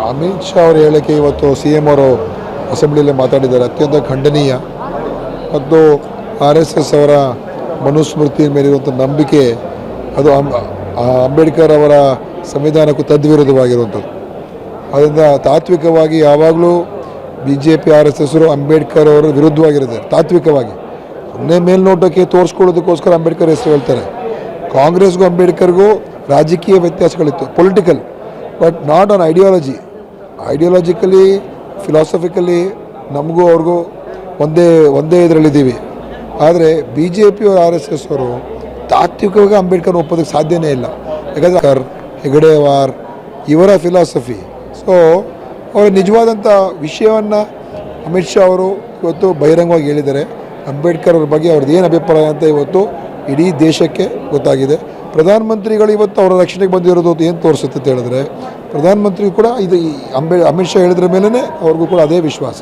ಅಮಿತ್ ಶಾ ಅವರ ಹೇಳಿಕೆ ಇವತ್ತು CM ಅವರು ಅಸೆಂಬ್ಲಿಯಲ್ಲಿ ಮಾತಾಡಿದ್ದಾರೆ, ಅತ್ಯಂತ ಖಂಡನೀಯ. ಮತ್ತು RSS ಅವರ ಮನುಸ್ಮೃತಿ ಮೇಲಿರುವಂಥ ನಂಬಿಕೆ ಅದು ಅಂಬೇಡ್ಕರ್ ಅವರ ಸಂವಿಧಾನಕ್ಕೂ ತದ್ವಿರುದ್ಧವಾಗಿರುವಂಥದ್ದು. ಅದರಿಂದ ತಾತ್ವಿಕವಾಗಿ ಯಾವಾಗಲೂ BJP RSS ಅಂಬೇಡ್ಕರ್ ಅವರ ವಿರುದ್ಧವಾಗಿದ್ದಾರೆ ತಾತ್ವಿಕವಾಗಿ. ಸುಮ್ಮನೆ ಮೇಲ್ನೋಟಕ್ಕೆ ತೋರಿಸ್ಕೊಳ್ಳೋದಕ್ಕೋಸ್ಕರ ಅಂಬೇಡ್ಕರ್ ಹೆಸರು ಹೇಳ್ತಾರೆ. ಕಾಂಗ್ರೆಸ್ಗೂ ಅಂಬೇಡ್ಕರ್ಗೂ ರಾಜಕೀಯ ವ್ಯತ್ಯಾಸಗಳಿತ್ತು, political, but not on ideologically philosophically ನಮಗೂ ಅವ್ರಿಗೂ ಒಂದೇ ಇದರಲ್ಲಿದ್ದೀವಿ. ಆದರೆ BJP ಅವರು RSS ಅವರು ತಾತ್ವಿಕವಾಗಿ ಅಂಬೇಡ್ಕರ್ ಒಪ್ಪೋದಕ್ಕೆ ಸಾಧ್ಯನೇ ಇಲ್ಲ. ಯಾಕಂದರೆ ಹೆಗಡೆವಾರ್ ಇವರ ಫಿಲಾಸಫಿ. ಸೊ ಅವರ ನಿಜವಾದಂಥ ವಿಷಯವನ್ನು ಅಮಿತ್ ಶಾ ಅವರು ಇವತ್ತು ಬಹಿರಂಗವಾಗಿ ಹೇಳಿದ್ದಾರೆ. ಅಂಬೇಡ್ಕರ್ ಅವ್ರ ಬಗ್ಗೆ ಅವ್ರದ್ದು ಏನು ಅಭಿಪ್ರಾಯ ಅಂತ ಇವತ್ತು ಇಡೀ ದೇಶಕ್ಕೆ ಗೊತ್ತಾಗಿದೆ. ಪ್ರಧಾನಮಂತ್ರಿಗಳು ಇವತ್ತು ಅವರ ರಕ್ಷಣೆಗೆ ಬಂದಿರೋದು ಏನು ತೋರಿಸುತ್ತೆ ಅಂತ ಹೇಳಿದ್ರೆ, ಪ್ರಧಾನಮಂತ್ರಿ ಕೂಡ ಇದು ಅಮಿತ್ ಶಾ ಹೇಳಿದ್ರ ಮೇಲೇ ಅವ್ರಿಗೂ ಕೂಡ ಅದೇ ವಿಶ್ವಾಸ.